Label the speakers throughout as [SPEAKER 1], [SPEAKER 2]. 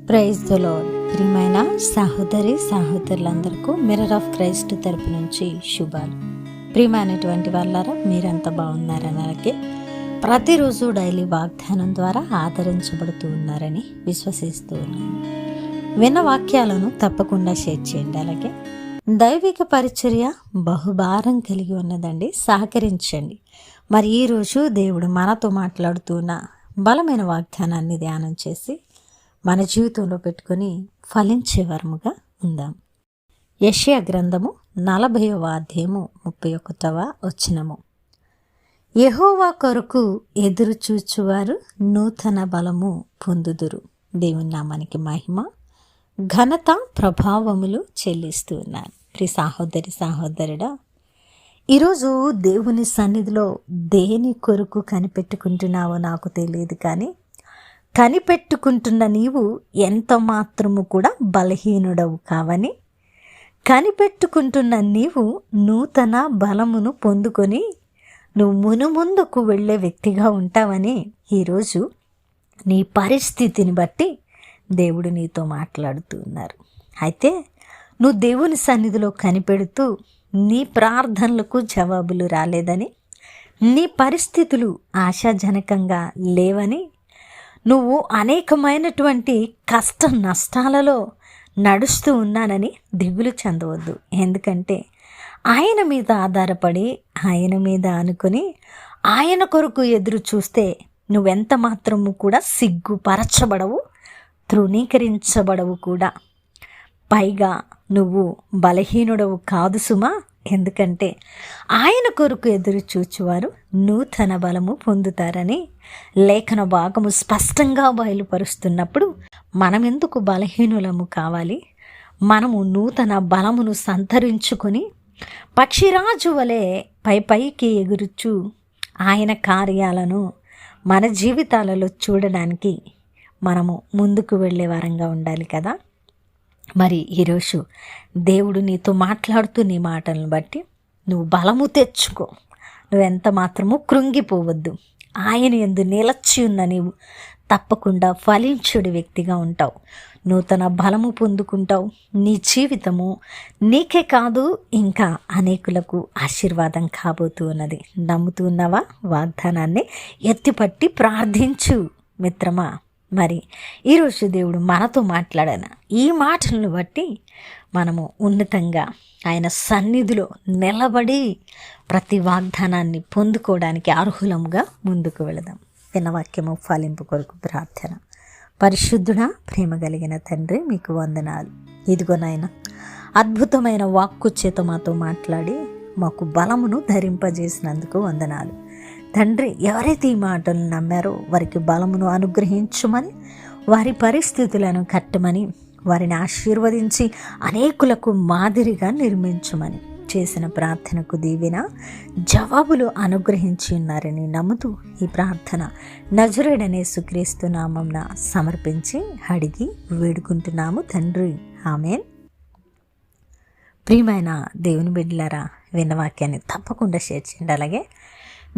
[SPEAKER 1] Praise the lord. ప్రియమైన సహోదరులందరికీ mirror of Christ తరపు నుంచి శుభాలు. ప్రియమైనటువంటి వాళ్ళారా, మీరంతా బాగున్నారని, అలాగే ప్రతిరోజు డైలీ వాగ్దానం ద్వారా ఆదరించబడుతూ ఉన్నారని విశ్వసిస్తూ ఉన్నాను. విన్న వాక్యాలను తప్పకుండా షేర్ చేయండి. అలాగే దైవిక పరిచర్య బహుభారం కలిగి ఉన్నదండి, సహకరించండి. మరి ఈరోజు దేవుడు మనతో మాట్లాడుతున్న బలమైన వాగ్దానాన్ని ధ్యానం చేసి మన జీవితంలో పెట్టుకొని ఫలించే వరముగా ఉందాం. యెషయా గ్రంథము 40వ అధ్యాయము 31వ వచనము. యెహోవా కొరకు ఎదురు చూచువారు నూతన బలము పొందుదురు. దేవుని నామానికి మహిమ, ఘనత, ప్రభావములు చెల్లిస్తూ ఉన్నాను. ప్రియ సహోదరుడా, ఈరోజు దేవుని సన్నిధిలో దేని కొరకు కనిపెట్టుకుంటున్నావో నాకు తెలియదు, కానీ కనిపెట్టుకుంటున్న నీవు ఎంత మాత్రము కూడా బలహీనుడవు కావని, కనిపెట్టుకుంటున్న నీవు నూతన బలమును పొందుకొని నువ్వు మునుముందుకు వెళ్ళే వ్యక్తిగా ఉంటావని ఈరోజు నీ పరిస్థితిని బట్టి దేవుడు నీతో మాట్లాడుతూ ఉన్నారు. అయితే నువ్వు దేవుని సన్నిధిలో కనిపెడుతూ నీ ప్రార్థనలకు జవాబులు రాలేదని, నీ పరిస్థితులు ఆశాజనకంగా లేవని, నువ్వు అనేకమైనటువంటి కష్ట నష్టాలలో నడుస్తూ ఉన్నానని దిగులు చెందవద్దు. ఎందుకంటే ఆయన మీద ఆధారపడి, ఆయన మీద ఆనుకొని, ఆయన కొరకు ఎదురు చూస్తే నువ్వెంత మాత్రము కూడా సిగ్గుపరచబడవు, తృణీకరించబడవు కూడా. పైగా నువ్వు బలహీనుడవు కాదు సుమా. ఎందుకంటే ఆయన కొరకు ఎదురు చూచువారు నూతన బలము పొందుతారని లేఖన భాగము స్పష్టంగా బయలుపరుస్తున్నప్పుడు మనమెందుకు బలహీనులము కావాలి? మనము నూతన బలమును సంతరించుకొని పక్షిరాజు వలె పైకి ఎగురుచు ఆయన కార్యాలను మన జీవితాలలో చూడడానికి మనము ముందుకు వెళ్ళే వారంగా ఉండాలి కదా. మరి ఈరోజు దేవుడు నీతో మాట్లాడుతూ నీ మాటలను బట్టి నువ్వు బలము తెచ్చుకో. నువ్వెంత మాత్రము కృంగిపోవద్దు. ఆయన యందు నిలచి ఉన్న నీవు తప్పకుండా ఫలించుడి వ్యక్తిగా ఉంటావు. నూతన బలము పొందుకుంటావు. నీ జీవితము నీకే కాదు, ఇంకా అనేకులకు ఆశీర్వాదం కాబోతూ ఉన్నది. నమ్ముతూ ఉన్నావా? వాగ్దానాన్ని ఎత్తిపట్టి ప్రార్థించు మిత్రమా. మరి ఈరోజు దేవుడు మనతో మాట్లాడిన ఈ మాటలను బట్టి మనము ఉన్నతంగా ఆయన సన్నిధిలో నిలబడి ప్రతి వాగ్దానాన్ని పొందుకోవడానికి అర్హులంగా ముందుకు వెళదాం. విన్నవాక్యము ఫలింపు కొరకు ప్రార్థన. పరిశుద్ధుడా, ప్రేమ కలిగిన తండ్రి, మీకు వందనాలు. ఇదిగో నాయన, అద్భుతమైన వాక్కు చేత మాతో మాట్లాడి మాకు బలమును ధరింపజేసినందుకు వందనాలు తండ్రి. ఎవరైతే ఈ మాటలు నమ్మారో వారికి బలమును అనుగ్రహించమని, వారి పరిస్థితులను కట్టమని, వారిని ఆశీర్వదించి అనేకులకు మాదిరిగా నిర్మించమని, చేసిన ప్రార్థనకు దీవెన జవాబులు అనుగ్రహించి ఉన్నారని నమ్ముతూ ఈ ప్రార్థన నజరేయుడైన యేసుక్రీస్తు నామమున సమర్పించి అడిగి వేడుకుంటున్నాము తండ్రి, ఆమేన్. ప్రియమైన దేవుని బిడ్డలారా, విన్న వాక్యాన్ని తప్పకుండా షేర్ చేయండి. అలాగే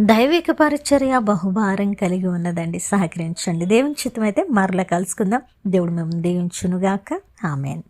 [SPEAKER 1] దైవిక పరిచర్య బహుభారం కలిగి ఉన్నదండి, సహకరించండి. దేవుని చిత్తమైతే మరలా కలుసుకుందాం. దేవుడు మేము దీవించునుగాక. ఆమేన్.